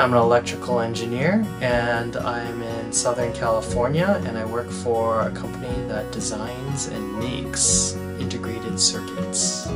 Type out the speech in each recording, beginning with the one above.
I'm an electrical engineer and I'm in Southern California, and I work for a company that designs and makes integrated circuits.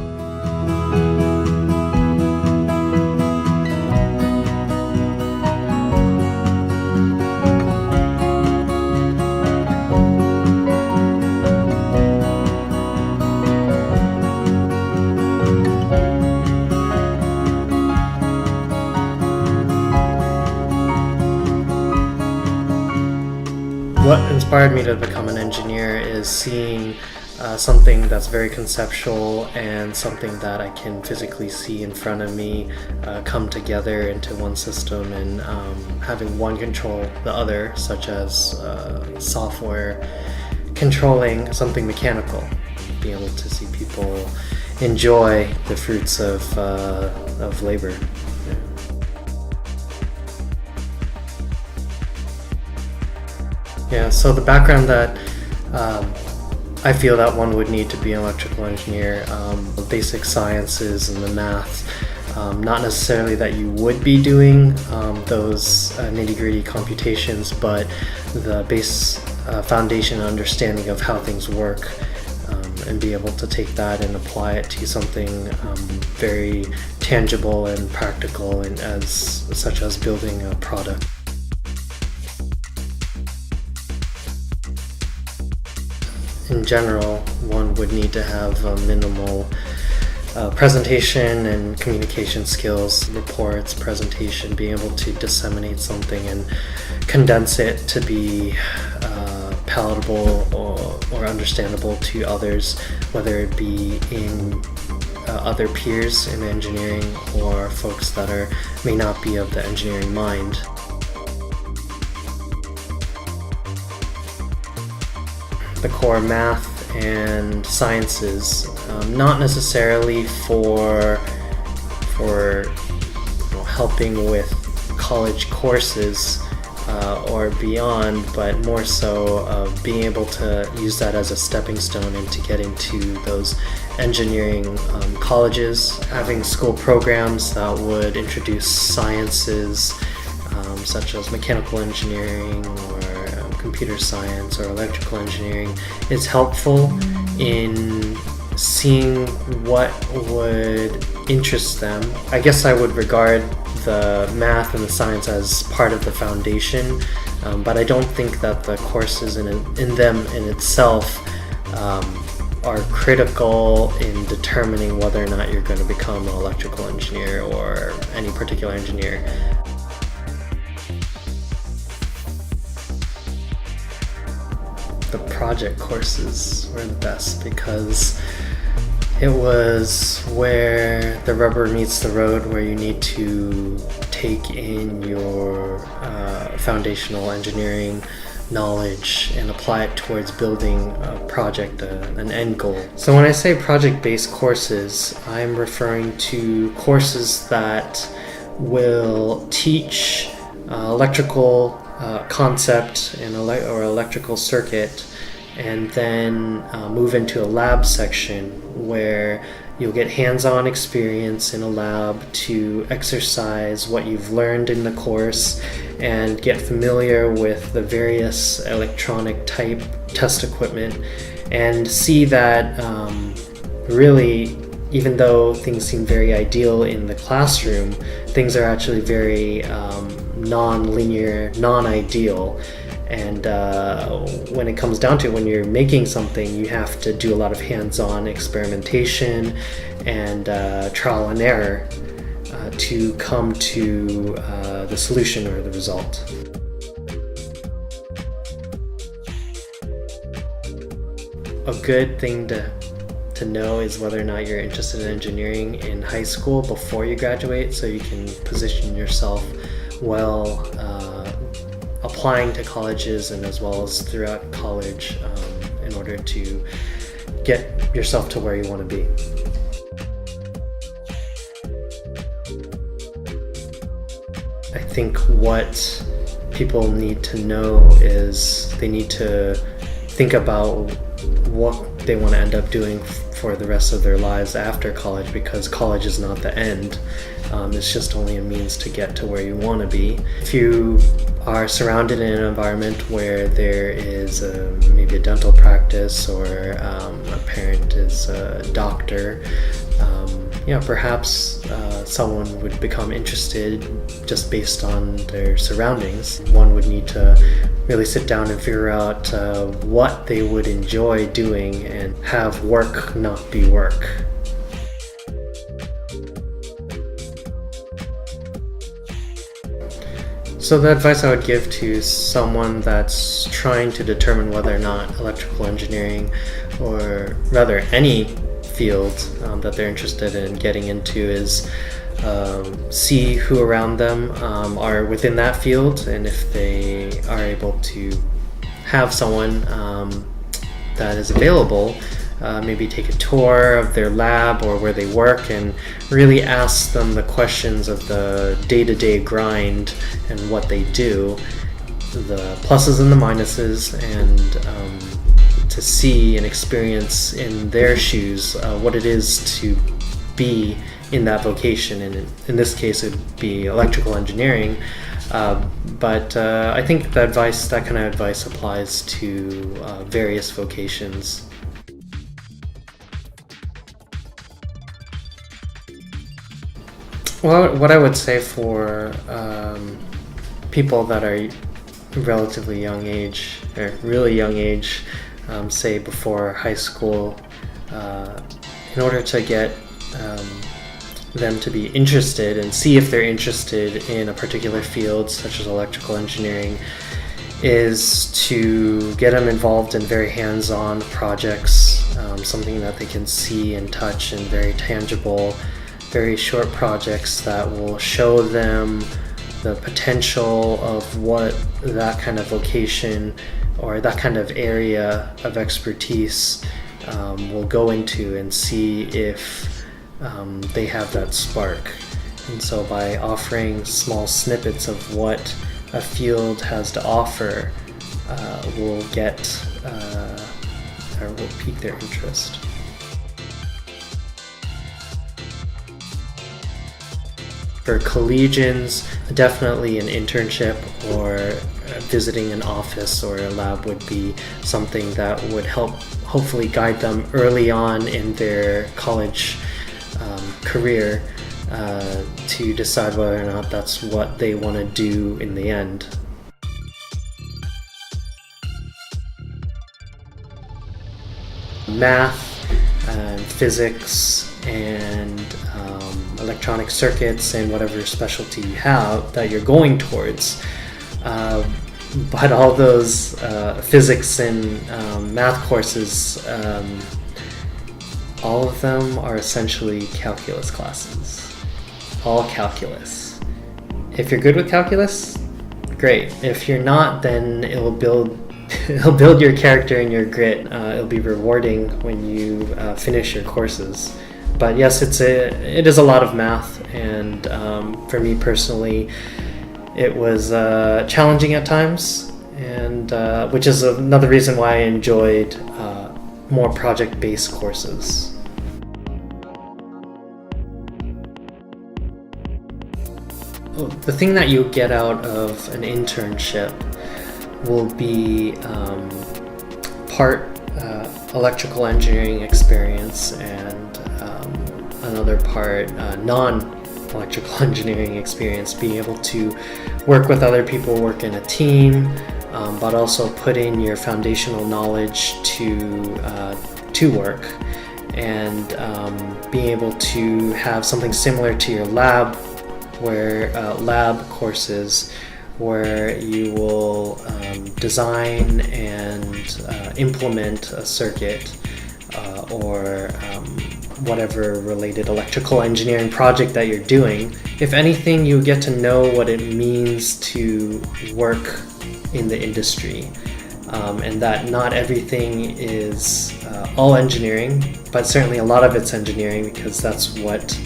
What inspired me to become an engineer is seeing something that's very conceptual and something that I can physically see in front of me come together into one system, and having one control the other, such as software controlling something mechanical. Being able to see people enjoy the fruits of labor. Yeah, so the background that I feel that one would need to be an electrical engineer, the basic sciences and the math, not necessarily that you would be doing those nitty-gritty computations, but the base foundation and understanding of how things work, and be able to take that and apply it to something very tangible and practical, and such as building a product. In general, one would need to have a minimal presentation and communication skills, reports, presentation, being able to disseminate something and condense it to be palatable or understandable to others, whether it be in other peers in engineering or folks that may not be of the engineering mind. The core math and sciences, not necessarily for helping with college courses or beyond, but more so of being able to use that as a stepping stone into getting to those engineering colleges, having school programs that would introduce sciences such as mechanical engineering or computer science or electrical engineering is helpful in seeing what would interest them. I guess I would regard the math and the science as part of the foundation, but I don't think that the courses in them in itself are critical in determining whether or not you're going to become an electrical engineer or any particular engineer. The project courses were the best because it was where the rubber meets the road, where you need to take in your foundational engineering knowledge and apply it towards building a project, an end goal. So when I say project-based courses, I'm referring to courses that will teach electrical concept or electrical circuit, and then move into a lab section where you'll get hands-on experience in a lab to exercise what you've learned in the course and get familiar with the various electronic type test equipment, and see that really, even though things seem very ideal in the classroom, things are actually very non-linear, non-ideal. And when it comes down to it, when you're making something, you have to do a lot of hands-on experimentation and trial and error to come to the solution or the result. A good thing to know is whether or not you're interested in engineering in high school before you graduate, so you can position yourself well applying to colleges and as well as throughout college in order to get yourself to where you want to be. I think what people need to know is they need to think about what they want to end up doing for the rest of their lives after college, because college is not the end. It's just only a means to get to where you want to be. If you are surrounded in an environment where there is maybe a dental practice, or a parent is a doctor, perhaps someone would become interested just based on their surroundings. One would need to really sit down and figure out what they would enjoy doing and have work not be work. So the advice I would give to someone that's trying to determine whether or not electrical engineering, or rather any field that they're interested in getting into, is see who around them are within that field, and if they are able to have someone that is available, maybe take a tour of their lab or where they work and really ask them the questions of the day-to-day grind and what they do, the pluses and the minuses, and to see and experience in their shoes what it is to be in that vocation. And in this case it would be electrical engineering, but I think that kind of advice applies to various vocations. Well, what I would say for people that are relatively young age, or really young age, say before high school, in order to get them to be interested and see if they're interested in a particular field such as electrical engineering, is to get them involved in very hands-on projects, something that they can see and touch, and very tangible, very short projects that will show them the potential of what that kind of vocation or that kind of area of expertise will go into, and see if they have that spark. And so by offering small snippets of what a field has to offer, will pique their interest. For collegians, definitely an internship or visiting an office or a lab would be something that would help hopefully guide them early on in their college career to decide whether or not that's what they want to do in the end. Math and physics and electronic circuits and whatever specialty you have that you're going towards. But all those physics and math courses, all of them are essentially calculus classes. All calculus. If you're good with calculus, great. If you're not, then it'll build your character and your grit. It'll be rewarding when you finish your courses. But yes, it is a lot of math, and for me personally, it was challenging at times, and which is another reason why I enjoyed more project-based courses. The thing that you get out of an internship will be part electrical engineering experience and another part non-electrical engineering experience, being able to work with other people, work in a team, but also put in your foundational knowledge to work, and being able to have something similar to your lab, where lab courses where you will design and implement a circuit or whatever related electrical engineering project that you're doing. If anything, you get to know what it means to work in the industry, and that not everything is all engineering, but certainly a lot of it's engineering, because that's what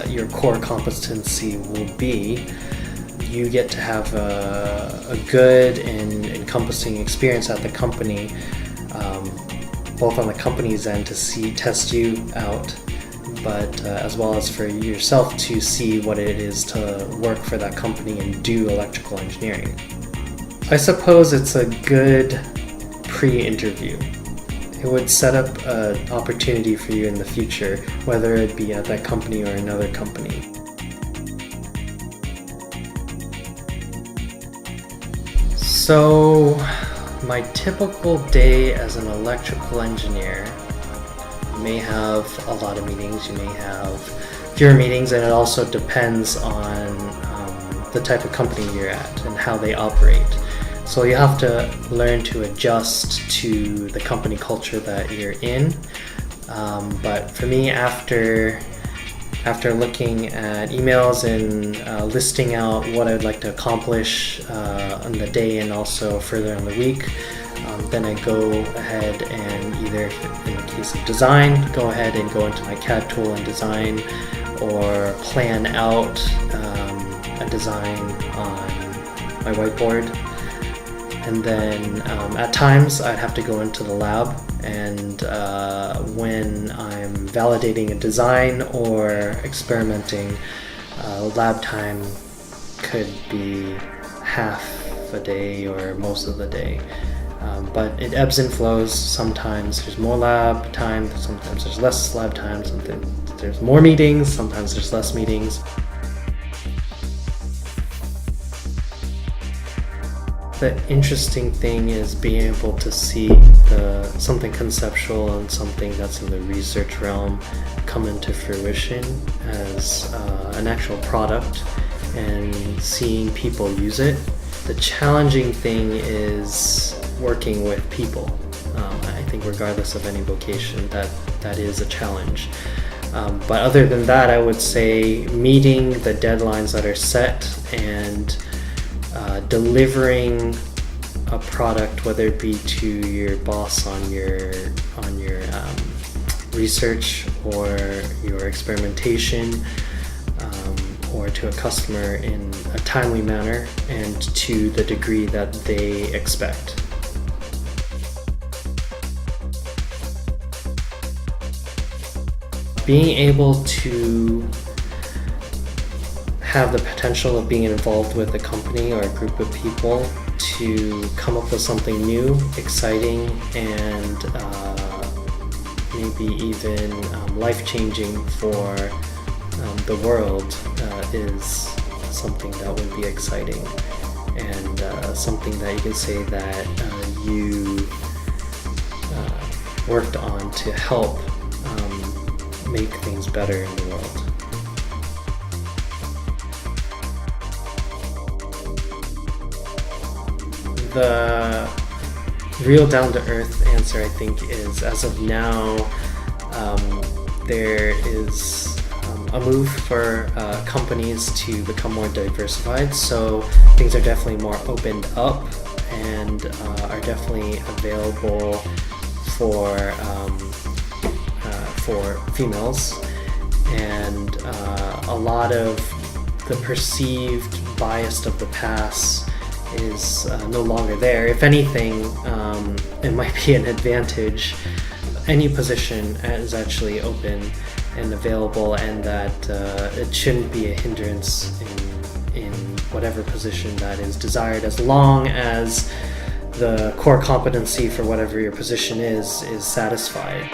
your core competency will be. You get to have a good and encompassing experience at the company, both on the company's end to test you out, but as well as for yourself to see what it is to work for that company and do electrical engineering. I suppose it's a good pre-interview. It would set up an opportunity for you in the future, whether it be at that company or another company. So, my typical day as an electrical engineer may have a lot of meetings, you may have fewer meetings, and it also depends on the type of company you're at and how they operate. So you have to learn to adjust to the company culture that you're in. But for me, after looking at emails and listing out what I'd like to accomplish on the day and also further on the week, then I go ahead and either, in the case of design, go ahead and go into my CAD tool and design, or plan out a design on my whiteboard. And then at times I'd have to go into the lab, and when I'm validating a design or experimenting, lab time could be half a day or most of the day. But it ebbs and flows. Sometimes there's more lab time, sometimes there's less lab time, sometimes there's more meetings, sometimes there's less meetings. The interesting thing is being able to see something conceptual and something that's in the research realm come into fruition as an actual product and seeing people use it. The challenging thing is working with people. I think regardless of any vocation, that is a challenge. But other than that, I would say meeting the deadlines that are set and delivering a product, whether it be to your boss on your research or your experimentation, or to a customer in a timely manner and to the degree that they expect. Being able to have the potential of being involved with a company or a group of people to come up with something new, exciting, and maybe even life-changing for the world is something that would be exciting, and something that you can say that you worked on to help make things better in the world. The real down-to-earth answer, I think, is as of now, there is a move for companies to become more diversified, so things are definitely more opened up and are definitely available for females, and a lot of the perceived bias of the past is no longer there. If anything, it might be an advantage. Any position is actually open and available, and that it shouldn't be a hindrance in whatever position that is desired, as long as the core competency for whatever your position is satisfied.